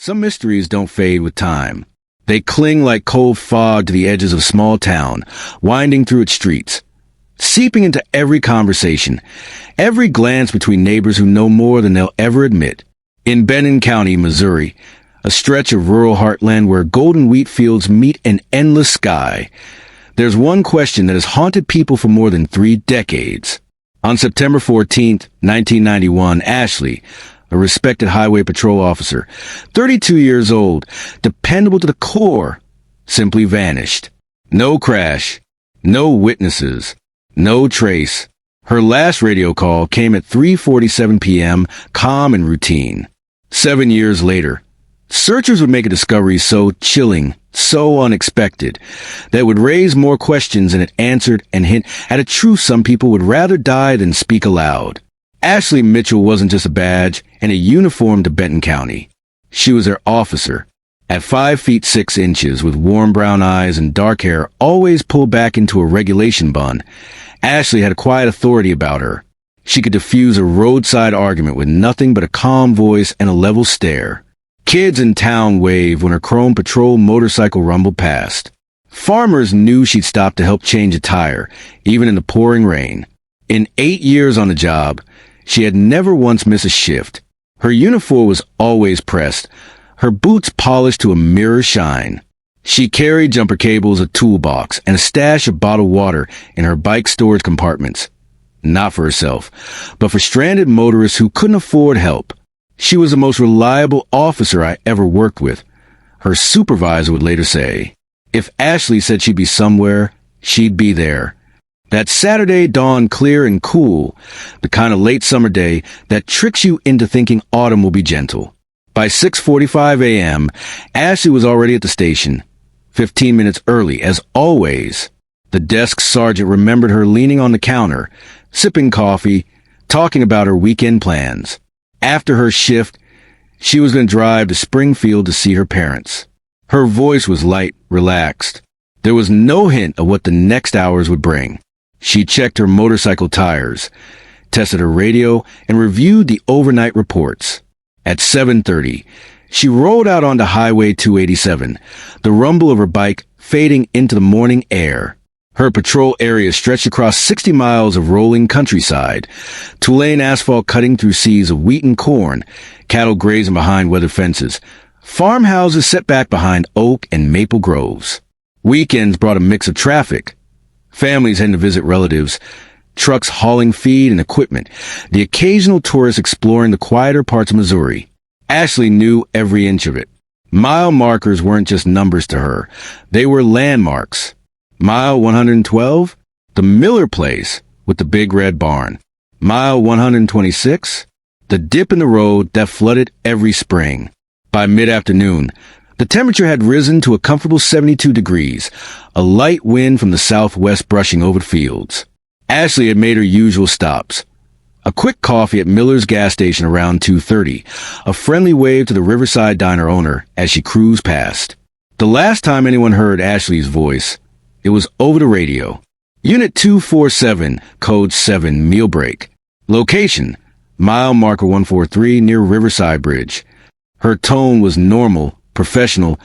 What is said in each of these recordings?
Some mysteries don't fade with time. They cling like cold fog to the edges of a small town, winding through its streets, seeping into every conversation, every glance between neighbors who know more than they'll ever admit. In Benton County, Missouri, a stretch of rural heartland where golden wheat fields meet an endless sky, there's one question that has haunted people for more than 3 decades. On September 14, 1991, Ashley, a respected highway patrol officer, 32 years old, dependable to the core, simply vanished. No crash, no witnesses, no trace. Her last radio call came at 3:47 p.m., calm and routine. 7 years later, searchers would make a discovery so chilling, so unexpected, that would raise more questions than it answered and hint at a truth some people would rather die than speak aloud. Ashley Mitchell wasn't just a badge and a uniform to Benton County. She was their officer. At 5 feet 6 inches, with warm brown eyes and dark hair always pulled back into a regulation bun, Ashley had a quiet authority about her. She could diffuse a roadside argument with nothing but a calm voice and a level stare. Kids in town waved when her chrome patrol motorcycle rumbled past. Farmers knew she'd stop to help change a tire, even in the pouring rain. In 8 years on the job, she had never once missed a shift. Her uniform was always pressed, her boots polished to a mirror shine. She carried jumper cables, a toolbox, and a stash of bottled water in her bike storage compartments. Not for herself, but for stranded motorists who couldn't afford help. She was the most reliable officer I ever worked with. Her supervisor would later say, if Ashley said she'd be somewhere, she'd be there. That Saturday dawned clear and cool, the kind of late summer day that tricks you into thinking autumn will be gentle. By 6:45 a.m., Ashley was already at the station, 15 minutes early, as always. The desk sergeant remembered her leaning on the counter, sipping coffee, talking about her weekend plans. After her shift, she was going to drive to Springfield to see her parents. Her voice was light, relaxed. There was no hint of what the next hours would bring. She checked her motorcycle tires, tested her radio, and reviewed the overnight reports. At 7:30, she rolled out onto Highway 287, the rumble of her bike fading into the morning air. Her patrol area stretched across 60 miles of rolling countryside, Tulane asphalt cutting through seas of wheat and corn, cattle grazing behind weathered fences, farmhouses set back behind oak and maple groves. Weekends brought a mix of traffic. Families heading to visit relatives, trucks hauling feed and equipment, the occasional tourist exploring the quieter parts of Missouri. Ashley knew every inch of it. Mile markers weren't just numbers to her. They were landmarks. Mile 112, the Miller place with the big red barn. Mile 126, the dip in the road that flooded every spring. By mid-afternoon, the temperature had risen to a comfortable 72 degrees, a light wind from the southwest brushing over the fields. Ashley had made her usual stops. A quick coffee at Miller's gas station around 2:30, a friendly wave to the Riverside diner owner as she cruised past. The last time anyone heard Ashley's voice, it was over the radio. Unit 247, Code 7, meal break. Location, mile marker 143 near Riverside Bridge. Her tone was normal, professional,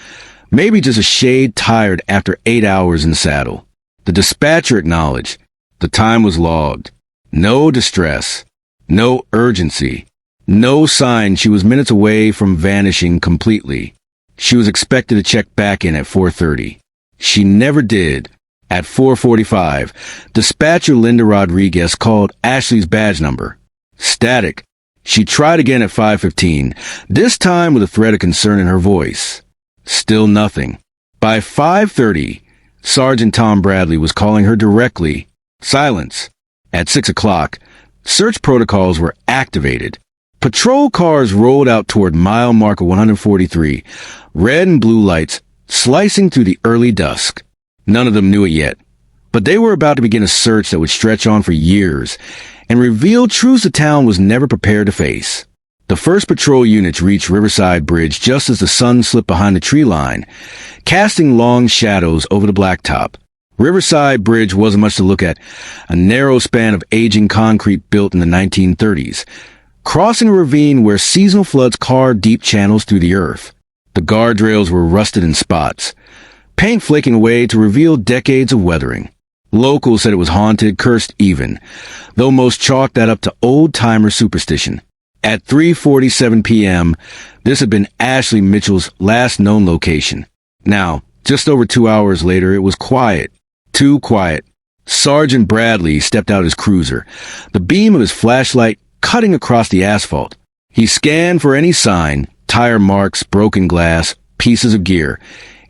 maybe just a shade tired after 8 hours in the saddle. The dispatcher acknowledged. The time was logged. No distress. No urgency. No sign she was minutes away from vanishing completely. She was expected to check back in at 4:30. She never did. At 4:45, dispatcher Linda Rodriguez called Ashley's badge number. Static. She tried again at 5:15, this time with a thread of concern in her voice. Still nothing. By 5:30, Sergeant Tom Bradley was calling her directly. Silence. At 6 o'clock, search protocols were activated. Patrol cars rolled out toward mile marker 143, red and blue lights slicing through the early dusk. None of them knew it yet, but they were about to begin a search that would stretch on for years and reveal truths the town was never prepared to face. The first patrol units reached Riverside Bridge just as the sun slipped behind the tree line, casting long shadows over the blacktop. Riverside Bridge wasn't much to look at, a narrow span of aging concrete built in the 1930s, crossing a ravine where seasonal floods carved deep channels through the earth. The guardrails were rusted in spots, paint flaking away to reveal decades of weathering. Locals said it was haunted, cursed even, though most chalked that up to old-timer superstition. At 3:47 p.m., this had been Ashley Mitchell's last known location. Now, just over 2 hours later, it was quiet. Too quiet. Sergeant Bradley stepped out his cruiser, the beam of his flashlight cutting across the asphalt. He scanned for any sign, tire marks, broken glass, pieces of gear,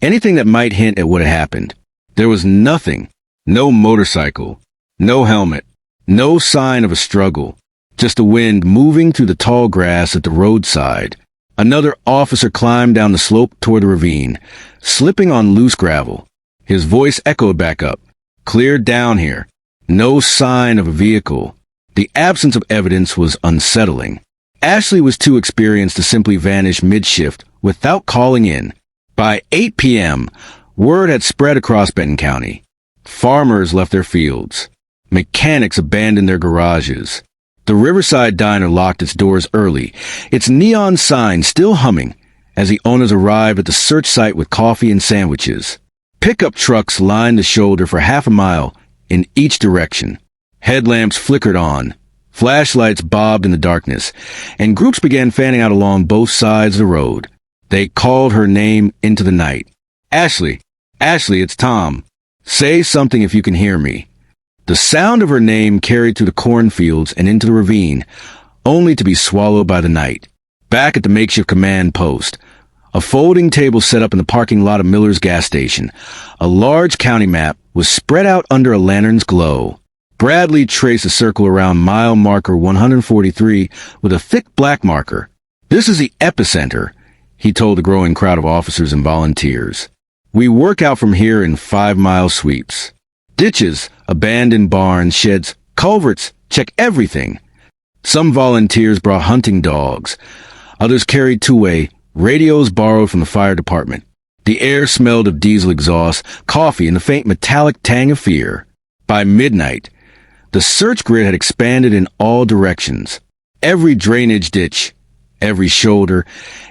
anything that might hint at what had happened. There was nothing. No motorcycle. No helmet. No sign of a struggle. Just the wind moving through the tall grass at the roadside. Another officer climbed down the slope toward the ravine, slipping on loose gravel. His voice echoed back up. Clear down here. No sign of a vehicle. The absence of evidence was unsettling. Ashley was too experienced to simply vanish mid-shift without calling in. By 8 p.m., word had spread across Benton County. Farmers left their fields. Mechanics abandoned their garages. The Riverside Diner locked its doors early, its neon sign still humming, as the owners arrived at the search site with coffee and sandwiches. Pickup trucks lined the shoulder for half a mile in each direction. Headlamps flickered on. Flashlights bobbed in the darkness, and groups began fanning out along both sides of the road. They called her name into the night. Ashley, Ashley, it's Tom. Say something if you can hear me. The sound of her name carried through the cornfields and into the ravine, only to be swallowed by the night. Back at the makeshift command post, a folding table set up in the parking lot of Miller's gas station, a large county map was spread out under a lantern's glow. Bradley traced a circle around mile marker 143 with a thick black marker. This is the epicenter, he told the growing crowd of officers and volunteers. We work out from here in 5-mile sweeps. Ditches, abandoned barns, sheds, culverts, check everything. Some volunteers brought hunting dogs. Others carried two-way, radios borrowed from the fire department. The air smelled of diesel exhaust, coffee, and the faint metallic tang of fear. By midnight, the search grid had expanded in all directions. Every drainage ditch, every shoulder,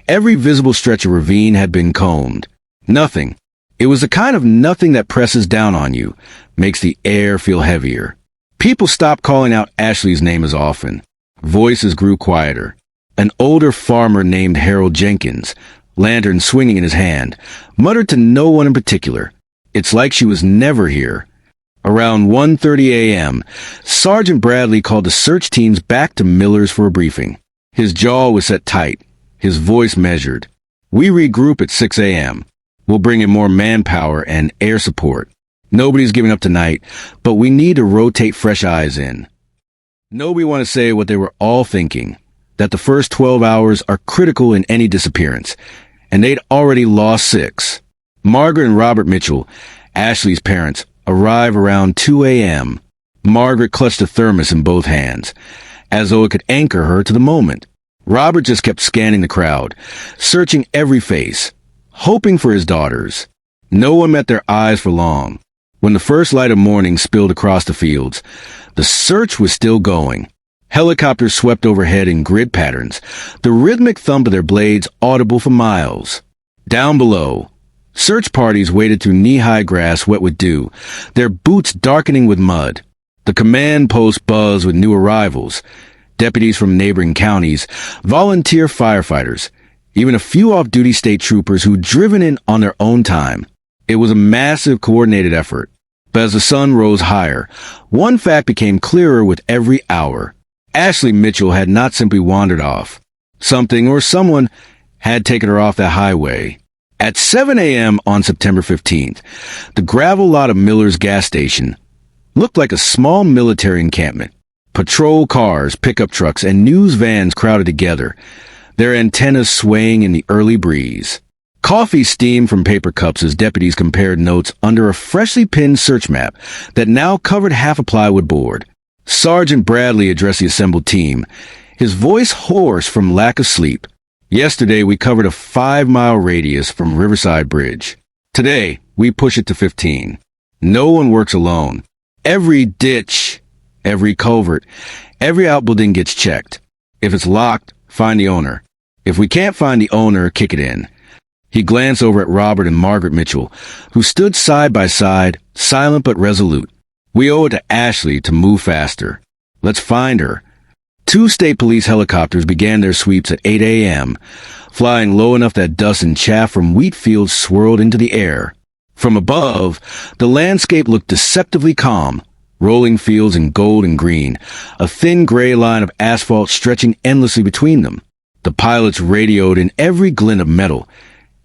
every visible stretch of ravine had been combed. Nothing. It was the kind of nothing that presses down on you, makes the air feel heavier. People stopped calling out Ashley's name as often. Voices grew quieter. An older farmer named Harold Jenkins, lantern swinging in his hand, muttered to no one in particular. It's like she was never here. Around 1:30 a.m., Sergeant Bradley called the search teams back to Miller's for a briefing. His jaw was set tight, his voice measured. We regroup at 6 a.m. We'll bring in more manpower and air support. Nobody's giving up tonight, but we need to rotate fresh eyes in. Nobody want to say what they were all thinking, that the first 12 hours are critical in any disappearance, and they'd already lost 6. Margaret and Robert Mitchell, Ashley's parents, arrive around 2 a.m. Margaret clutched a thermos in both hands, as though it could anchor her to the moment. Robert just kept scanning the crowd, searching every face, hoping for his daughters. No one met their eyes for long. When the first light of morning spilled across the fields, the search was still going. Helicopters swept overhead in grid patterns, the rhythmic thump of their blades audible for miles. Down below, search parties waded through knee-high grass wet with dew, their boots darkening with mud. The command post buzzed with new arrivals, deputies from neighboring counties, volunteer firefighters, even a few off-duty state troopers who'd driven in on their own time. It was a massive, coordinated effort. But as the sun rose higher, one fact became clearer with every hour. Ashley Mitchell had not simply wandered off. Something or someone had taken her off that highway. At 7 a.m. on September 15th, the gravel lot of Miller's gas station looked like a small military encampment. Patrol cars, pickup trucks, and news vans crowded together, their antennas swaying in the early breeze. Coffee steamed from paper cups as deputies compared notes under a freshly pinned search map that now covered half a plywood board. Sergeant Bradley addressed the assembled team, his voice hoarse from lack of sleep. Yesterday, we covered a 5-mile radius from Riverside Bridge. Today, we push it to 15. No one works alone. Every ditch, every culvert, every outbuilding gets checked. If it's locked, find the owner. If we can't find the owner, kick it in. He glanced over at Robert and Margaret Mitchell, who stood side by side, silent but resolute. "We owe it to Ashley to move faster. Let's find her." 2 state police helicopters began their sweeps at 8 a.m., flying low enough that dust and chaff from wheat fields swirled into the air. From above, the landscape looked deceptively calm, rolling fields in gold and green, a thin gray line of asphalt stretching endlessly between them. The pilots radioed in every glint of metal,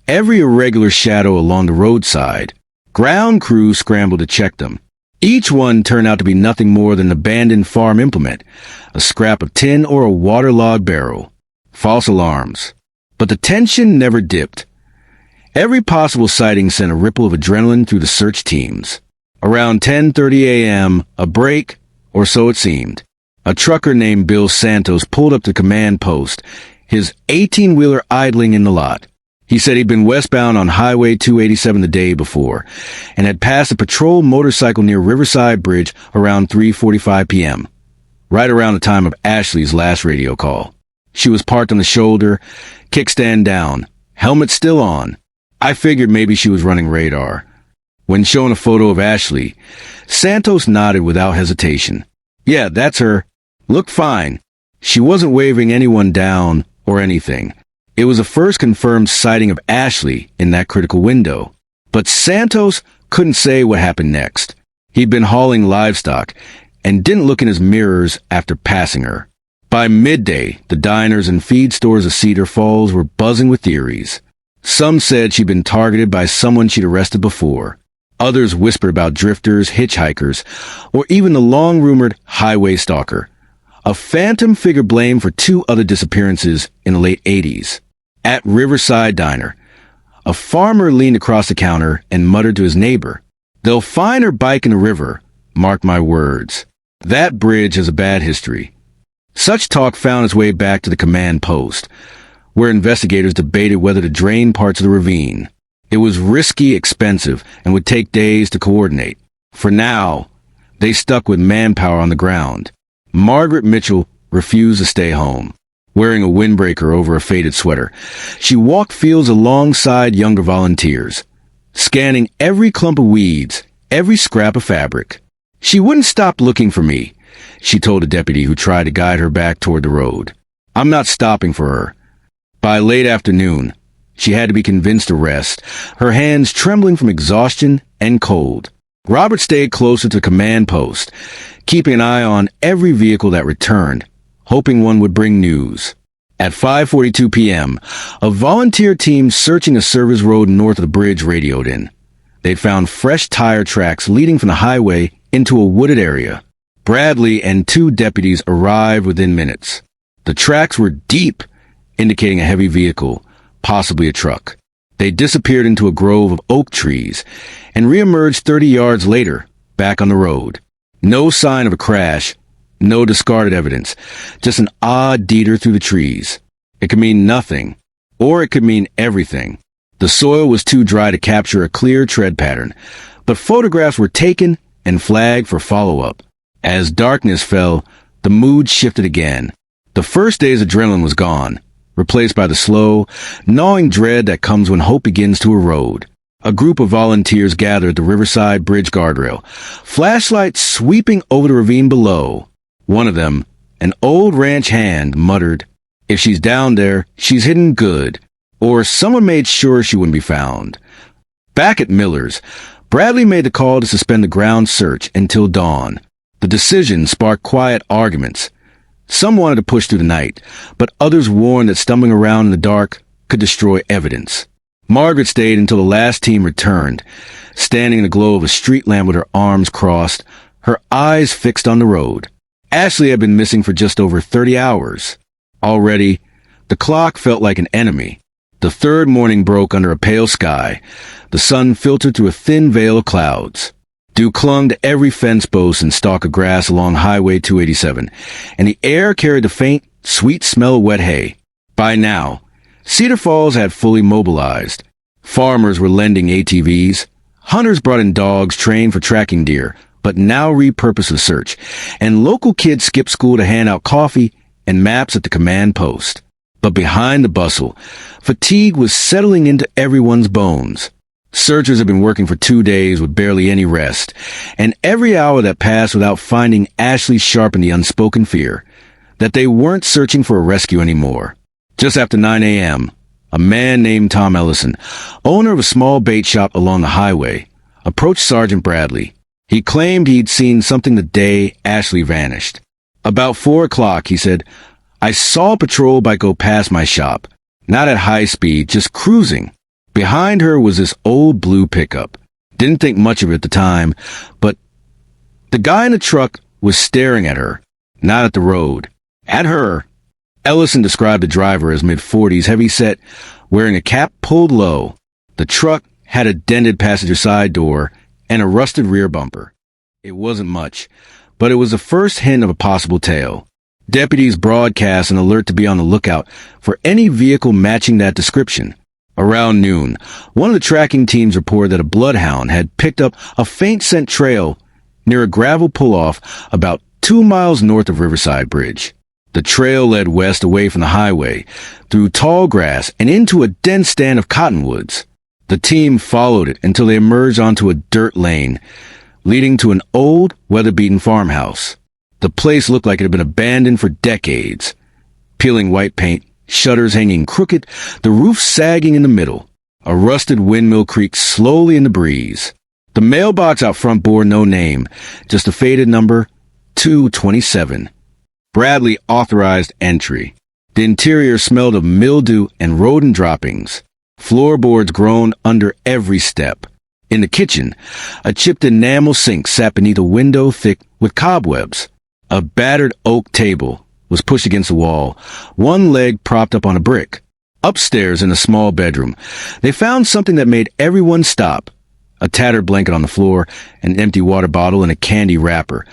every irregular shadow along the roadside. Ground crews scrambled to check them. Each one turned out to be nothing more than an abandoned farm implement, a scrap of tin or a waterlogged barrel. False alarms. But the tension never dipped. Every possible sighting sent a ripple of adrenaline through the search teams. Around 10:30 a.m., a break, or so it seemed. A trucker named Bill Santos pulled up to command post, his 18-wheeler idling in the lot. He said he'd been westbound on Highway 287 the day before, and had passed a patrol motorcycle near Riverside Bridge around 3:45 p.m., right around the time of Ashley's last radio call. She was parked on the shoulder, kickstand down, helmet still on. I figured maybe she was running radar. When shown a photo of Ashley, Santos nodded without hesitation. "Yeah, that's her. Looked fine." She wasn't waving anyone down or anything. It was the first confirmed sighting of Ashley in that critical window. But Santos couldn't say what happened next. He'd been hauling livestock and didn't look in his mirrors after passing her. By midday, the diners and feed stores of Cedar Falls were buzzing with theories. Some said she'd been targeted by someone she'd arrested before. Others whispered about drifters, hitchhikers, or even the long-rumored highway stalker, a phantom figure blamed for 2 other disappearances in the late 80s. At Riverside Diner, a farmer leaned across the counter and muttered to his neighbor, "They'll find her bike in the river, mark my words. That bridge has a bad history." Such talk found its way back to the command post, where investigators debated whether to drain parts of the ravine. It was risky, expensive, and would take days to coordinate. For now, they stuck with manpower on the ground. Margaret Mitchell refused to stay home. Wearing a windbreaker over a faded sweater, she walked fields alongside younger volunteers, scanning every clump of weeds, every scrap of fabric. "She wouldn't stop looking for me," she told a deputy who tried to guide her back toward the road. "I'm not stopping for her." By late afternoon, she had to be convinced to rest, her hands trembling from exhaustion and cold. Robert stayed closer to command post, keeping an eye on every vehicle that returned, hoping one would bring news. At 5:42 p.m., a volunteer team searching a service road north of the bridge radioed in. They'd found fresh tire tracks leading from the highway into a wooded area. Bradley and 2 deputies arrived within minutes. The tracks were deep, indicating a heavy vehicle, possibly a truck. They disappeared into a grove of oak trees and reemerged 30 yards later, back on the road. No sign of a crash, no discarded evidence, just an odd teeter through the trees. It could mean nothing, or it could mean everything. The soil was too dry to capture a clear tread pattern, but photographs were taken and flagged for follow-up. As darkness fell, the mood shifted again. The first day's adrenaline was gone, replaced by the slow, gnawing dread that comes when hope begins to erode. A group of volunteers gathered at the Riverside Bridge guardrail, flashlights sweeping over the ravine below. One of them, an old ranch hand, muttered, "If she's down there, she's hidden good," or someone made sure she wouldn't be found. Back at Miller's, Bradley made the call to suspend the ground search until dawn. The decision sparked quiet arguments. Some wanted to push through the night, but others warned that stumbling around in the dark could destroy evidence. Margaret stayed until the last team returned, standing in the glow of a street lamp with her arms crossed, her eyes fixed on the road. Ashley had been missing for just over 30 hours. Already, the clock felt like an enemy. The third morning broke under a pale sky. The sun filtered through a thin veil of clouds. Dew clung to every fence post and stalk of grass along Highway 287, and the air carried the faint, sweet smell of wet hay. By now, Cedar Falls had fully mobilized. Farmers were lending ATVs. Hunters brought in dogs trained for tracking deer, but now repurposed the search, and local kids skipped school to hand out coffee and maps at the command post. But behind the bustle, fatigue was settling into everyone's bones. Searchers had been working for 2 days with barely any rest, and every hour that passed without finding Ashley sharpened the unspoken fear that they weren't searching for a rescue anymore. Just after 9 a.m., a man named Tom Ellison, owner of a small bait shop along the highway, approached Sergeant Bradley. He claimed he'd seen something the day Ashley vanished. About 4 o'clock, he said, "I saw a patrol bike go past my shop, not at high speed, just cruising. Behind her was this old blue pickup. Didn't think much of it at the time, but the guy in the truck was staring at her, not at the road. At her." Ellison described the driver as mid-40s, heavy-set, wearing a cap pulled low. The truck had a dented passenger side door and a rusted rear bumper. It wasn't much, but it was the first hint of a possible tale. Deputies broadcast an alert to be on the lookout for any vehicle matching that description. Around noon, one of the tracking teams reported that a bloodhound had picked up a faint scent trail near a gravel pull-off about 2 miles north of Riverside Bridge. The trail led west away from the highway, through tall grass and into a dense stand of cottonwoods. The team followed it until they emerged onto a dirt lane, leading to an old, weather-beaten farmhouse. The place looked like it had been abandoned for decades. Peeling white paint, shutters hanging crooked, the roof sagging in the middle. A rusted windmill creaked slowly in the breeze. The mailbox out front bore no name, just a faded number, 227. Bradley authorized entry. The interior smelled of mildew and rodent droppings. Floorboards groaned under every step. In the kitchen, a chipped enamel sink sat beneath a window thick with cobwebs. A battered oak table was pushed against the wall, one leg propped up on a brick. Upstairs in a small bedroom, they found something that made everyone stop. A tattered blanket on the floor, an empty water bottle, and a candy wrapper.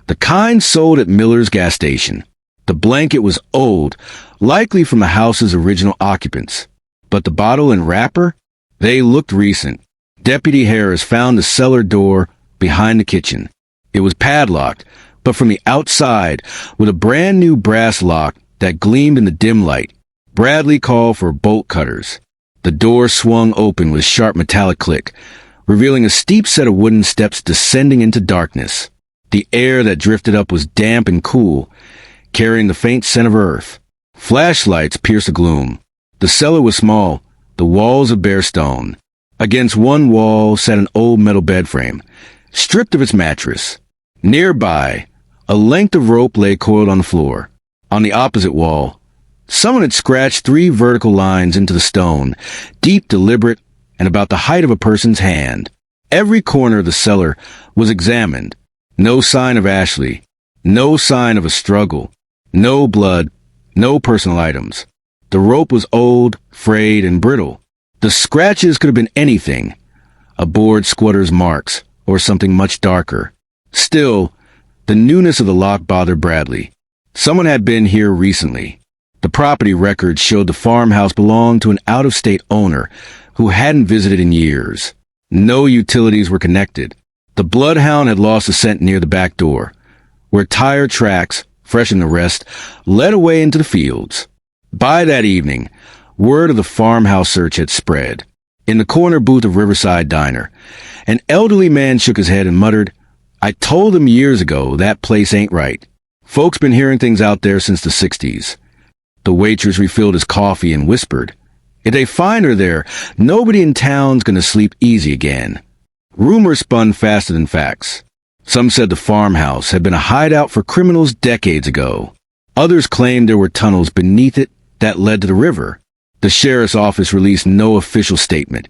The kind sold at Miller's gas station. The blanket was old, likely from the house's original occupants. But the bottle and wrapper? They looked recent. Deputy Harris found the cellar door behind the kitchen. It was padlocked, but from the outside, with a brand new brass lock that gleamed in the dim light. Bradley called for bolt cutters. The door swung open with a sharp metallic click, revealing a steep set of wooden steps descending into darkness. The air that drifted up was damp and cool, carrying the faint scent of earth. Flashlights pierced the gloom. The cellar was small, the walls of bare stone. Against one wall sat an old metal bed frame, stripped of its mattress. Nearby, a length of rope lay coiled on the floor. On the opposite wall, someone had scratched 3 vertical lines into the stone, deep, deliberate, and about the height of a person's hand. Every corner of the cellar was examined. No sign of Ashley, no sign of a struggle, no blood, no personal items. The rope was old, frayed, and brittle. The scratches could have been anything, a bored squatter's marks, or something much darker. Still, the newness of the lock bothered Bradley. Someone had been here recently. The property records showed the farmhouse belonged to an out-of-state owner who hadn't visited in years. No utilities were connected. The bloodhound had lost the scent near the back door, where tire tracks, fresh in the rest, led away into the fields. By that evening, word of the farmhouse search had spread. In the corner booth of Riverside Diner, an elderly man shook his head and muttered, "I told them years ago that place ain't right. Folks been hearing things out there since the 60s. The waitress refilled his coffee and whispered, "If they find her there, nobody in town's gonna sleep easy again." Rumors spun faster than facts. Some said the farmhouse had been a hideout for criminals decades ago. Others claimed there were tunnels beneath it that led to the river. The sheriff's office released no official statement,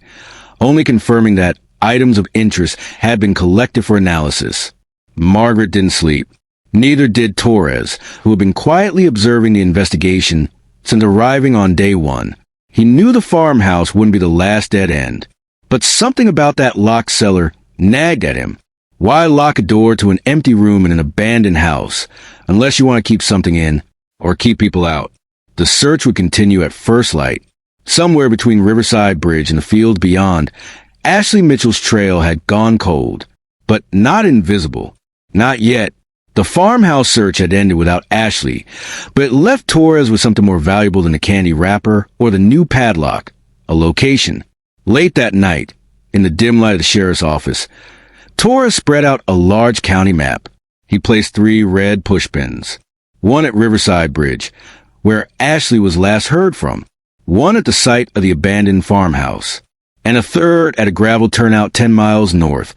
only confirming that items of interest had been collected for analysis. Margaret didn't sleep. Neither did Torres, who had been quietly observing the investigation since arriving on day 1. He knew the farmhouse wouldn't be the last dead end. But something about that locked cellar nagged at him. Why lock a door to an empty room in an abandoned house, unless you want to keep something in, or keep people out? The search would continue at first light. Somewhere between Riverside Bridge and the field beyond, Ashley Mitchell's trail had gone cold, but not invisible. Not yet. The farmhouse search had ended without Ashley, but it left Torres with something more valuable than a candy wrapper or the new padlock: a location. Late that night, in the dim light of the sheriff's office, Torres spread out a large county map. He placed 3 red pushpins. One at Riverside Bridge, where Ashley was last heard from. One at the site of the abandoned farmhouse. And a third at a gravel turnout 10 miles north,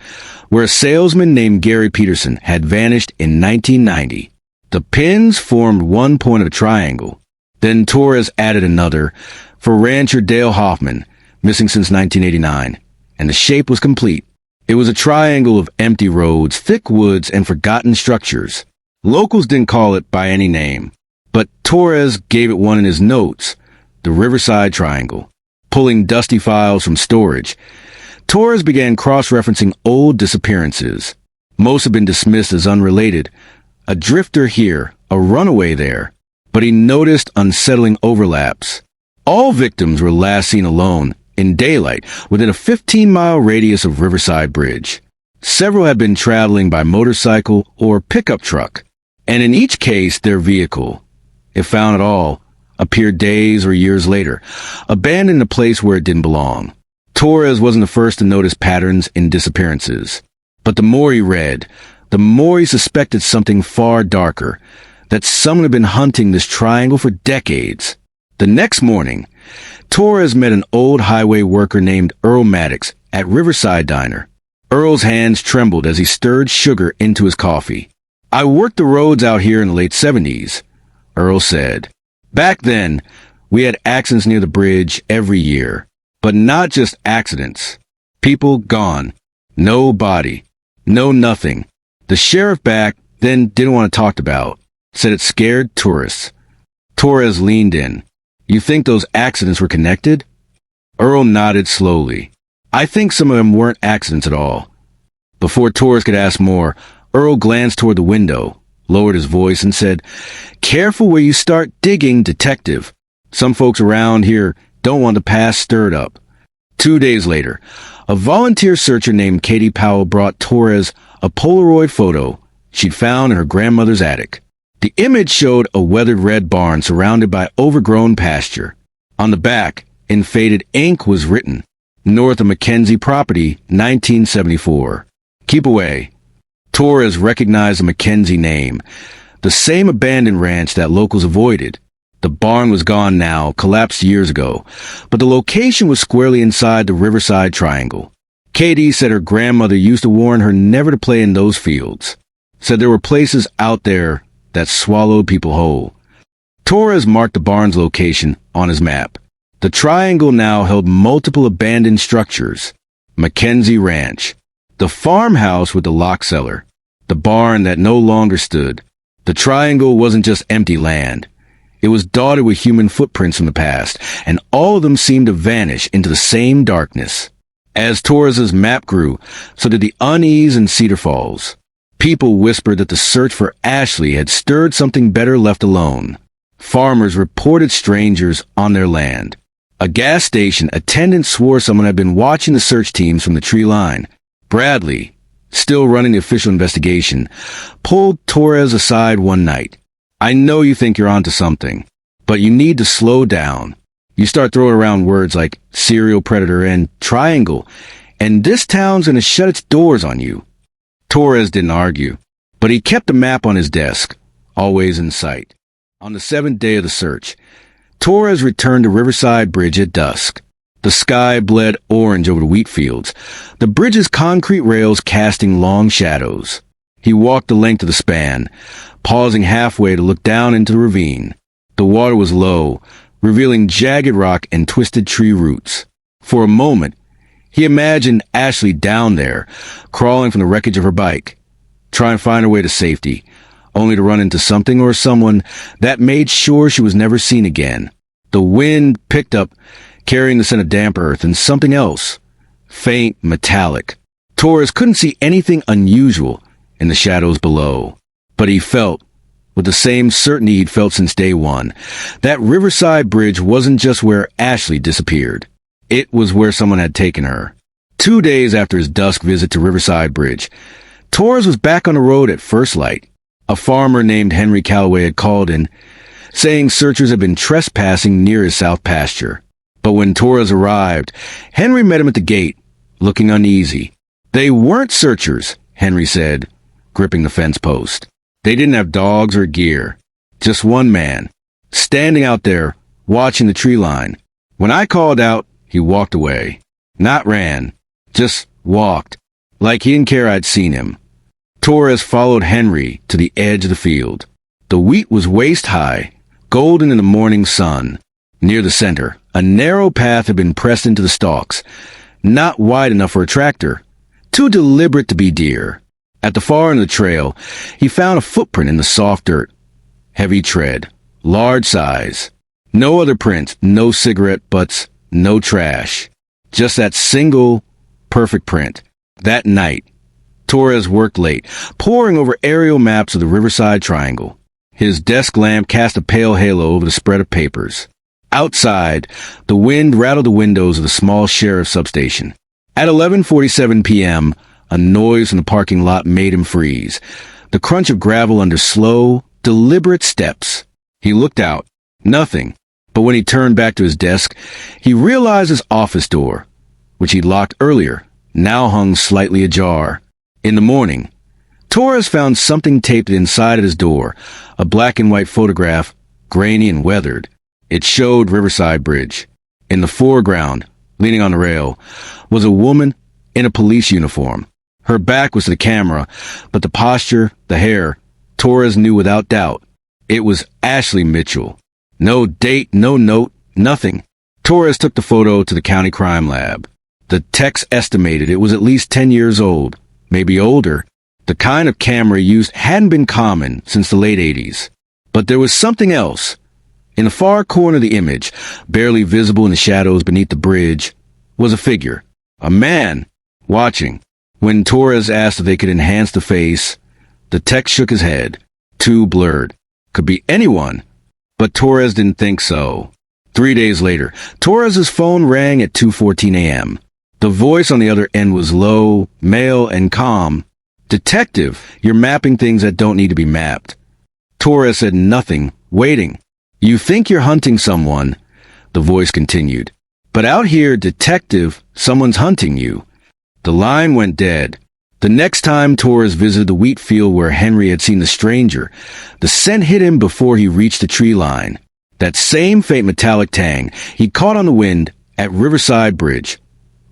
where a salesman named Gary Peterson had vanished in 1990. The pins formed one point of a triangle. Then Torres added another for rancher Dale Hoffman, missing since 1989, and the shape was complete. It was a triangle of empty roads, thick woods, and forgotten structures. Locals didn't call it by any name, but Torres gave it one in his notes: the Riverside Triangle. Pulling dusty files from storage, Torres began cross-referencing old disappearances. Most had been dismissed as unrelated. A drifter here, a runaway there. But he noticed unsettling overlaps. All victims were last seen alone, in daylight, within a 15-mile radius of Riverside Bridge. Several had been traveling by motorcycle or pickup truck, and in each case their vehicle, if found at all, appeared days or years later, abandoned in a place where it didn't belong. Torres wasn't the first to notice patterns in disappearances. But the more he read, the more he suspected something far darker, that someone had been hunting this triangle for decades. The next morning, Torres met an old highway worker named Earl Maddox at Riverside Diner. Earl's hands trembled as he stirred sugar into his coffee. "I worked the roads out here in the late 70s, Earl said. "Back then, we had accidents near the bridge every year. But not just accidents. People gone. No body. No nothing. The sheriff back then didn't want to talk about. Said it scared tourists." Torres leaned in. "You think those accidents were connected?" Earl nodded slowly. "I think some of them weren't accidents at all." Before Torres could ask more, Earl glanced toward the window, lowered his voice, and said, "Careful where you start digging, detective. Some folks around here don't want the past stirred up." 2 days later, a volunteer searcher named Katie Powell brought Torres a Polaroid photo she'd found in her grandmother's attic. The image showed a weathered red barn surrounded by overgrown pasture. On the back, in faded ink, was written, "North of Mackenzie Property, 1974. Keep away." Torres recognized the Mackenzie name, the same abandoned ranch that locals avoided. The barn was gone now, collapsed years ago, but the location was squarely inside the Riverside Triangle. Katie said her grandmother used to warn her never to play in those fields. Said there were places out there that swallowed people whole. Torres marked the barn's location on his map. The triangle now held multiple abandoned structures: Mackenzie Ranch, the farmhouse with the lock cellar, the barn that no longer stood. The triangle wasn't just empty land. It was dotted with human footprints from the past, and all of them seemed to vanish into the same darkness. As Torres's map grew, so did the unease in Cedar Falls. People whispered that the search for Ashley had stirred something better left alone. Farmers reported strangers on their land. A gas station attendant swore someone had been watching the search teams from the tree line. Bradley, still running the official investigation, pulled Torres aside one night. "I know you think you're onto something, but you need to slow down. You start throwing around words like serial predator and triangle, and this town's going to shut its doors on you." Torres didn't argue, but he kept the map on his desk, always in sight. On the 7th day of the search, Torres returned to Riverside Bridge at dusk. The sky bled orange over the wheat fields, the bridge's concrete rails casting long shadows. He walked the length of the span, pausing halfway to look down into the ravine. The water was low, revealing jagged rock and twisted tree roots. For a moment, he imagined Ashley down there, crawling from the wreckage of her bike, trying to find her way to safety, only to run into something or someone that made sure she was never seen again. The wind picked up, carrying the scent of damp earth and something else, faint, metallic. Torres couldn't see anything unusual in the shadows below, but he felt, with the same certainty he'd felt since day one, that Riverside Bridge wasn't just where Ashley disappeared. It was where someone had taken her. 2 days after his dusk visit to Riverside Bridge, Torres was back on the road at first light. A farmer named Henry Calloway had called in, saying searchers had been trespassing near his south pasture. But when Torres arrived, Henry met him at the gate, looking uneasy. They weren't searchers, Henry said, gripping the fence post. They didn't have dogs or gear. Just one man, standing out there, watching the tree line. When I called out, he walked away. Not ran, just walked, like he didn't care I'd seen him. Torres followed Henry to the edge of the field. The wheat was waist-high, golden in the morning sun. Near the center, a narrow path had been pressed into the stalks, not wide enough for a tractor, too deliberate to be deer. At the far end of the trail, he found a footprint in the soft dirt. Heavy tread, large size. No other print, no cigarette butts, no trash. Just that single, perfect print. That night, Torres worked late, poring over aerial maps of the Riverside Triangle. His desk lamp cast a pale halo over the spread of papers. Outside, the wind rattled the windows of the small sheriff's substation. At 11:47 p.m., a noise from the parking lot made him freeze. The crunch of gravel under slow, deliberate steps. He looked out. Nothing. But when he turned back to his desk, he realized his office door, which he'd locked earlier, now hung slightly ajar. In the morning, Torres found something taped inside of his door, a black and white photograph, grainy and weathered. It showed Riverside Bridge. In the foreground, leaning on the rail, was a woman in a police uniform. Her back was to the camera, but the posture, the hair, Torres knew without doubt. It was Ashley Mitchell. No date, no note, nothing. Torres took the photo to the county crime lab. The techs estimated it was at least 10 years old, maybe older. The kind of camera used hadn't been common since the late 80s. But there was something else. In the far corner of the image, barely visible in the shadows beneath the bridge, was a figure. A man, watching. When Torres asked if they could enhance the face, the tech shook his head. Too blurred. Could be anyone. But Torres didn't think so. 3 days later, Torres's phone rang at 2:14 a.m. The voice on the other end was low, male, and calm. "Detective, you're mapping things that don't need to be mapped." Torres said nothing, waiting. "You think you're hunting someone," the voice continued. "But out here, detective, someone's hunting you." The line went dead. The next time Torres visited the wheat field where Henry had seen the stranger, the scent hit him before he reached the tree line. That same faint metallic tang he caught on the wind at Riverside Bridge.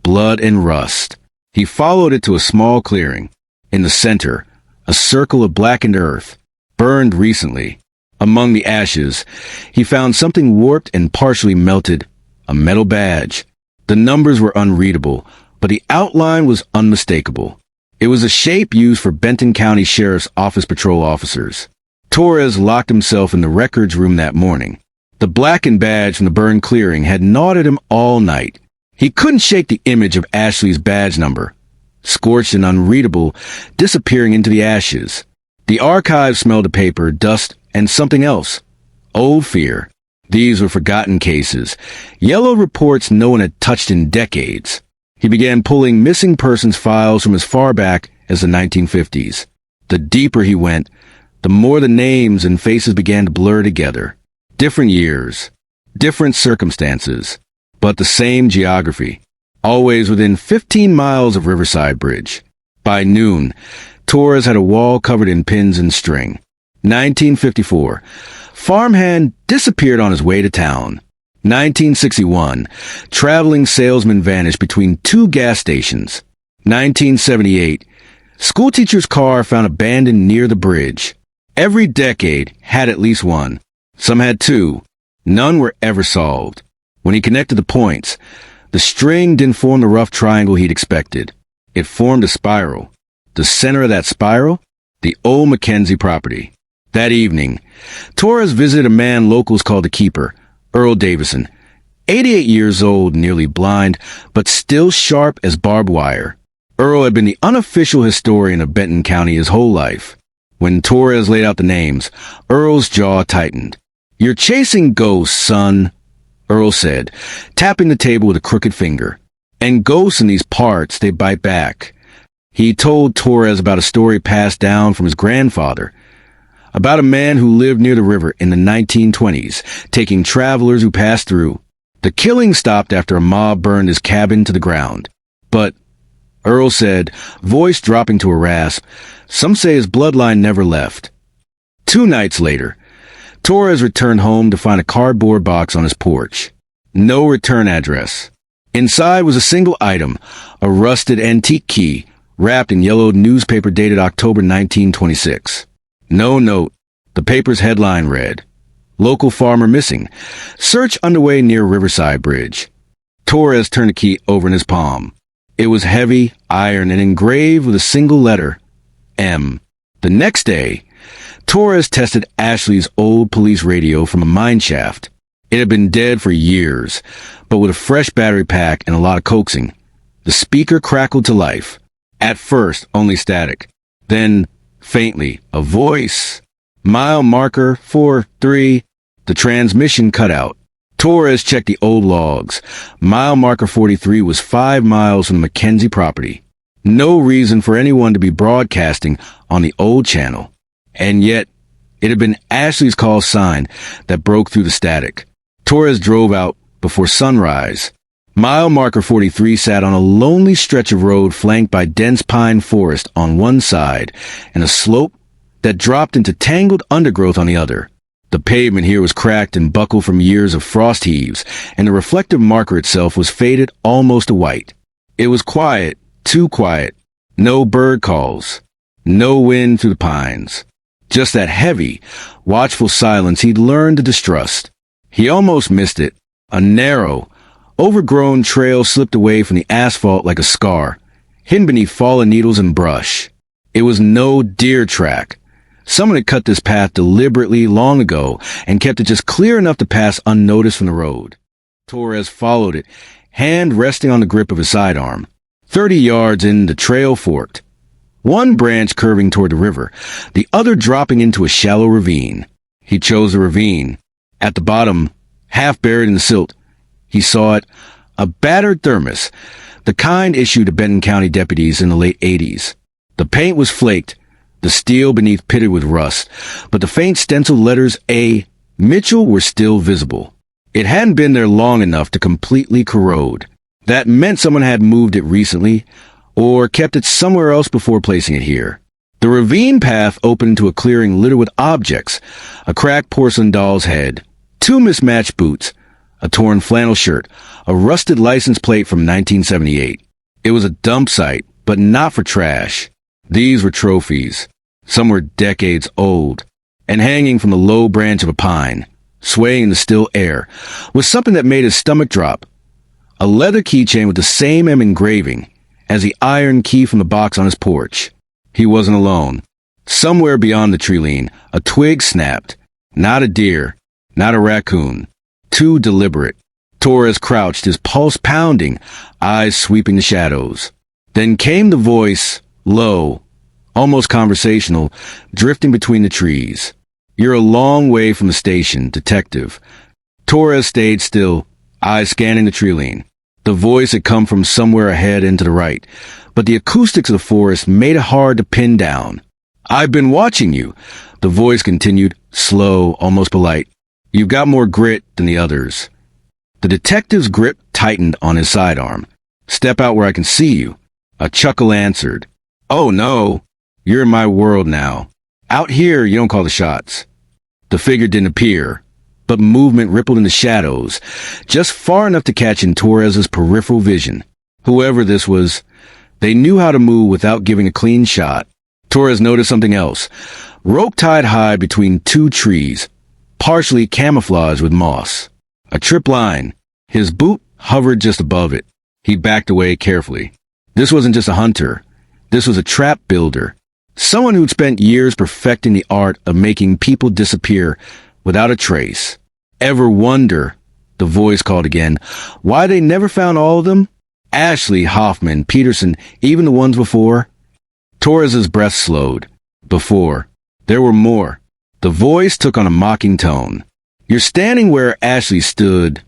Blood and rust. He followed it to a small clearing. In the center, a circle of blackened earth, burned recently. Among the ashes, he found something warped and partially melted, a metal badge. The numbers were unreadable, but the outline was unmistakable. It was a shape used for Benton County Sheriff's Office patrol officers. Torres locked himself in the records room that morning. The blackened badge from the burned clearing had gnawed at him all night. He couldn't shake the image of Ashley's badge number, scorched and unreadable, disappearing into the ashes. The archive smelled of paper, dust, and something else. Old fear. These were forgotten cases, yellow reports no one had touched in decades. He began pulling missing persons files from as far back as the 1950s. The deeper he went, the more the names and faces began to blur together. Different years, different circumstances, but the same geography. Always within 15 miles of Riverside Bridge. By noon, Torres had a wall covered in pins and string. 1954. Farmhand disappeared on his way to town. 1961. Traveling salesman vanished between two gas stations. 1978. Schoolteacher's car found abandoned near the bridge. Every decade had at least one. Some had two. None were ever solved. When he connected the points, the string didn't form the rough triangle he'd expected. It formed a spiral. The center of that spiral? The old Mackenzie property. That evening, Torres visited a man locals called the Keeper, Earl Davison, 88 years old, nearly blind, but still sharp as barbed wire. Earl had been the unofficial historian of Benton County his whole life. When Torres laid out the names, Earl's jaw tightened. "You're chasing ghosts, son," Earl said, tapping the table with a crooked finger. "And ghosts in these parts, they bite back." He told Torres about a story passed down from his grandfather, about a man who lived near the river in the 1920s, taking travelers who passed through. The killing stopped after a mob burned his cabin to the ground. But, Earl said, voice dropping to a rasp, some say his bloodline never left. 2 nights later, Torres returned home to find a cardboard box on his porch. No return address. Inside was a single item, a rusted antique key, wrapped in yellowed newspaper dated October 1926. No note. The paper's headline read, "Local farmer missing. Search underway near Riverside Bridge." Torres turned the key over in his palm. It was heavy, iron, and engraved with a single letter, M. The next day, Torres tested Ashley's old police radio from a mine shaft. It had been dead for years, but with a fresh battery pack and a lot of coaxing, the speaker crackled to life. At first, only static. Then, faintly, a voice. Mile marker 43. The transmission cut out. Torres checked the old logs. Mile marker 43 was 5 miles from the Mackenzie property. No reason for anyone to be broadcasting on the old channel. And yet, it had been Ashley's call sign that broke through the static. Torres drove out before sunrise. Mile marker 43 sat on a lonely stretch of road flanked by dense pine forest on one side and a slope that dropped into tangled undergrowth on the other. The pavement here was cracked and buckled from years of frost heaves, and the reflective marker itself was faded almost to white. It was quiet, too quiet. No bird calls. No wind through the pines. Just that heavy, watchful silence he'd learned to distrust. He almost missed it. A narrow, overgrown trail slipped away from the asphalt like a scar, hidden beneath fallen needles and brush. It was no deer track. Someone had cut this path deliberately long ago and kept it just clear enough to pass unnoticed from the road. Torres followed it, hand resting on the grip of his sidearm. 30 yards in, the trail forked. One branch curving toward the river, the other dropping into a shallow ravine. He chose the ravine. At the bottom, half buried in the silt, he saw it, a battered thermos, the kind issued to Benton County deputies in the late 80s. The paint was flaked, the steel beneath pitted with rust, but the faint stenciled letters A. Mitchell were still visible. It hadn't been there long enough to completely corrode. That meant someone had moved it recently, or kept it somewhere else before placing it here. The ravine path opened to a clearing littered with objects, a cracked porcelain doll's head, 2 mismatched boots, a torn flannel shirt, a rusted license plate from 1978. It was a dump site, but not for trash. These were trophies. Some were decades old, and hanging from the low branch of a pine, swaying in the still air, was something that made his stomach drop. A leather keychain with the same M engraving as the iron key from the box on his porch. He wasn't alone. Somewhere beyond the tree line, a twig snapped. Not a deer, not a raccoon. Too deliberate. Torres crouched, his pulse pounding, eyes sweeping the shadows. Then came the voice, low, almost conversational, drifting between the trees. "You're a long way from the station, detective." Torres stayed still, eyes scanning the tree line. The voice had come from somewhere ahead and to the right, but the acoustics of the forest made it hard to pin down. "I've been watching you," the voice continued, slow, almost polite. "You've got more grit than the others." The detective's grip tightened on his sidearm. "Step out where I can see you." A chuckle answered. "Oh no, you're in my world now. Out here, you don't call the shots." The figure didn't appear, but movement rippled in the shadows, just far enough to catch in Torres's peripheral vision. Whoever this was, they knew how to move without giving a clean shot. Torres noticed something else. Rope tied high between 2 trees, partially camouflaged with moss. A trip line. His boot hovered just above it. He backed away carefully. This wasn't just a hunter. This was a trap builder. Someone who'd spent years perfecting the art of making people disappear without a trace. "Ever wonder," the voice called again, "why they never found all of them? Ashley, Hoffman, Peterson, even the ones before?" Torres's breath slowed. Before. There were more. The voice took on a mocking tone. "You're standing where Ashley stood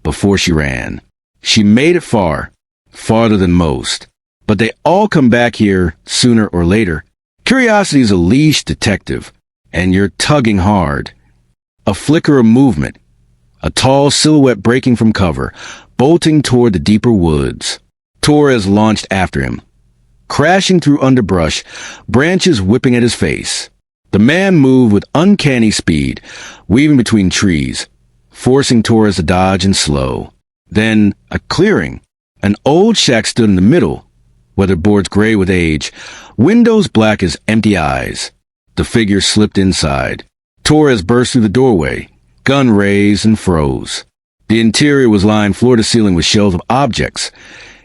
before she ran. She made it far, farther than most. But they all come back here sooner or later. Curiosity is a leash, detective, and you're tugging hard. A flicker of movement, a tall silhouette breaking from cover, bolting toward the deeper woods. Torres launched after him, crashing through underbrush, branches whipping at his face. The man moved with uncanny speed, weaving between trees, forcing Torres to dodge and slow. Then, a clearing. An old shack stood in the middle, weatherboards gray with age, windows black as empty eyes. The figure slipped inside. Torres burst through the doorway, gun raised and froze. The interior was lined floor to ceiling with shelves of objects,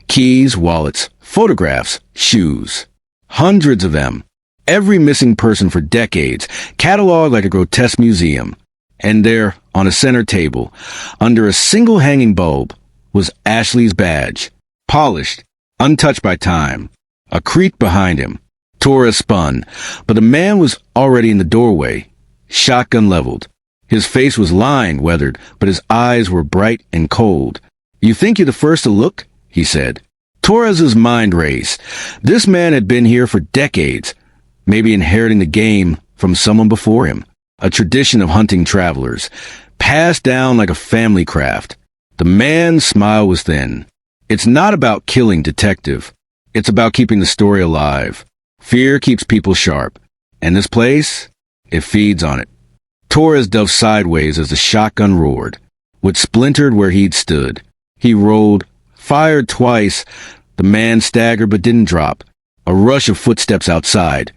keys, wallets, photographs, shoes. Hundreds of them. Every missing person for decades, cataloged like a grotesque museum. And there, on a center table, under a single hanging bulb, was Ashley's badge, polished, untouched by time. A creak behind him. Torres spun, but the man was already in the doorway, shotgun leveled. His face was lined, weathered, but his eyes were bright and cold. "You think you're the first to look?" he said. Torres's mind raced. This man had been here for decades, maybe inheriting the game from someone before him. A tradition of hunting travelers, passed down like a family craft. The man's smile was thin. "It's not about killing, detective. It's about keeping the story alive. Fear keeps people sharp. And this place, it feeds on it." Torres dove sideways as the shotgun roared, which splintered where he'd stood. He rolled, fired twice. The man staggered but didn't drop. A rush of footsteps outside.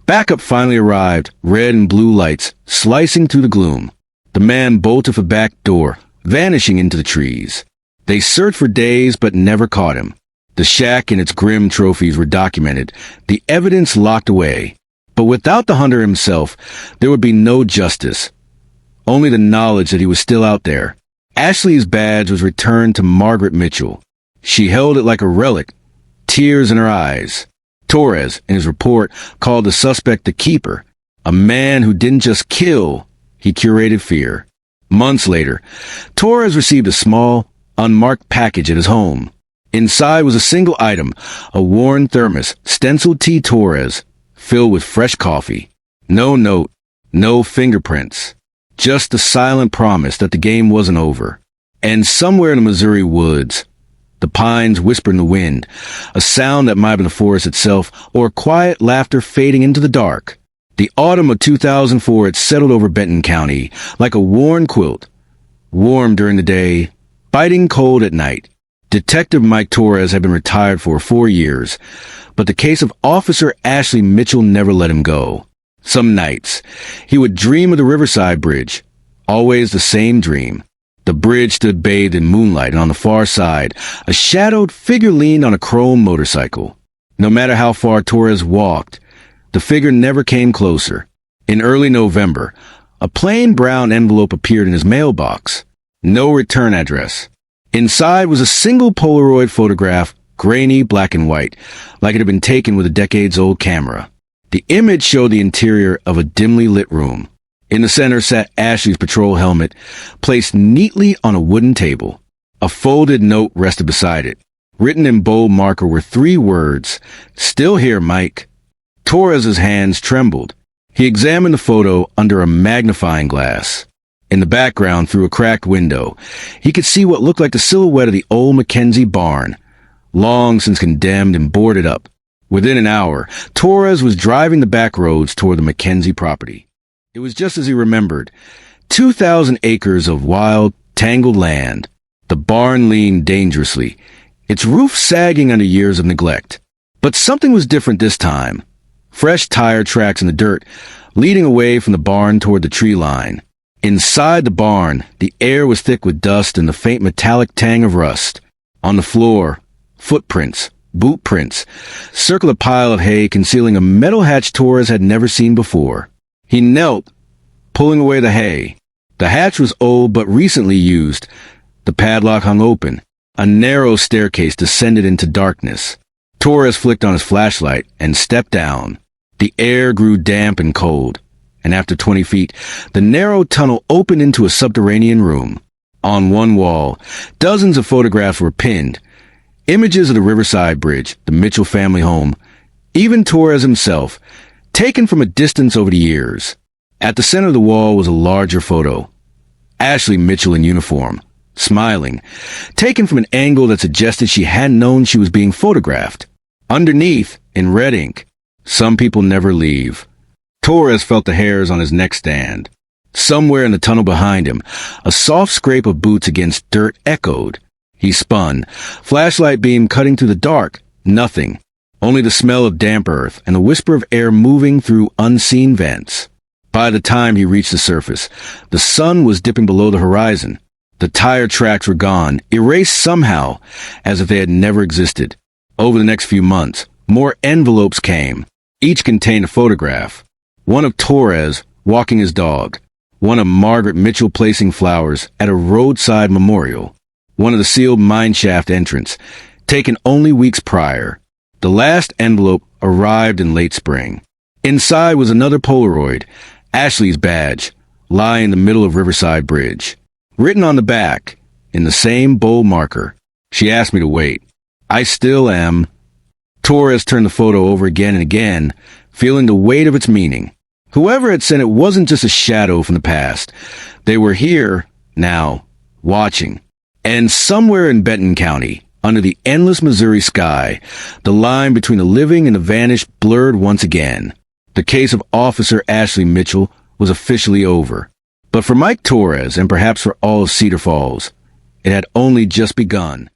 Backup finally arrived, red and blue lights slicing through the gloom. The man bolted for back door, vanishing into the trees. They searched for days but never caught him. The shack and its grim trophies were documented, the evidence locked away. But without the hunter himself, there would be no justice. Only the knowledge that he was still out there. Ashley's badge was returned to Margaret Mitchell. She held it like a relic, tears in her eyes. Torres, in his report, called the suspect the keeper, a man who didn't just kill, he curated fear. Months later, Torres received a small, unmarked package at his home. Inside was a single item, a worn thermos, stenciled T. Torres, filled with fresh coffee. No note, no fingerprints. Just the silent promise that the game wasn't over. And somewhere in the Missouri woods, the pines whispered in the wind, a sound that might have been the forest itself, or quiet laughter fading into the dark. The autumn of 2004 had settled over Benton County like a worn quilt. Warm during the day, biting cold at night. Detective Mike Torres had been retired for 4 years, but the case of Officer Ashley Mitchell never let him go. Some nights, he would dream of the Riverside Bridge. Always the same dream. The bridge stood bathed in moonlight, and on the far side, a shadowed figure leaned on a chrome motorcycle. No matter how far Torres walked, the figure never came closer. In early November, a plain brown envelope appeared in his mailbox. No return address. Inside was a single Polaroid photograph, grainy, black and white, like it had been taken with a decades-old camera. The image showed the interior of a dimly lit room. In the center sat Ashley's patrol helmet, placed neatly on a wooden table. A folded note rested beside it. Written in bold marker were 3 words, "Still here, Mike." Torres's hands trembled. He examined the photo under a magnifying glass. In the background, through a cracked window, he could see what looked like the silhouette of the old Mackenzie barn, long since condemned and boarded up. Within an hour, Torres was driving the back roads toward the Mackenzie property. It was just as he remembered. 2,000 acres of wild, tangled land. The barn leaned dangerously, its roof sagging under years of neglect. But something was different this time. Fresh tire tracks in the dirt, leading away from the barn toward the tree line. Inside the barn, the air was thick with dust and the faint metallic tang of rust. On the floor, footprints, boot prints, circled a pile of hay concealing a metal hatch Torres had never seen before. He knelt, pulling away the hay. The hatch was old but recently used. The padlock hung open. A narrow staircase descended into darkness. Torres flicked on his flashlight and stepped down. The air grew damp and cold, and after 20 feet, the narrow tunnel opened into a subterranean room. On one wall, dozens of photographs were pinned. Images of the Riverside Bridge, the Mitchell family home, even Torres himself, taken from a distance over the years. At the center of the wall was a larger photo. Ashley Mitchell in uniform, smiling, taken from an angle that suggested she hadn't known she was being photographed. Underneath, in red ink, "Some people never leave." Torres felt the hairs on his neck stand. Somewhere in the tunnel behind him, a soft scrape of boots against dirt echoed. He spun, flashlight beam cutting through the dark. Nothing. Only the smell of damp earth and the whisper of air moving through unseen vents. By the time he reached the surface, the sun was dipping below the horizon. The tire tracks were gone, erased somehow, as if they had never existed. Over the next few months, more envelopes came. Each contained a photograph. One of Torres walking his dog. One of Margaret Mitchell placing flowers at a roadside memorial. One of the sealed mineshaft entrance, taken only weeks prior. The last envelope arrived in late spring. Inside was another Polaroid, Ashley's badge, lying in the middle of Riverside Bridge. Written on the back, in the same bold marker, she asked me to wait. I still am. Torres turned the photo over again and again, feeling the weight of its meaning. Whoever had sent it wasn't just a shadow from the past. They were here, now, watching. And somewhere in Benton County, under the endless Missouri sky, the line between the living and the vanished blurred once again. The case of Officer Ashley Mitchell was officially over. But for Mike Torres, and perhaps for all of Cedar Falls, it had only just begun.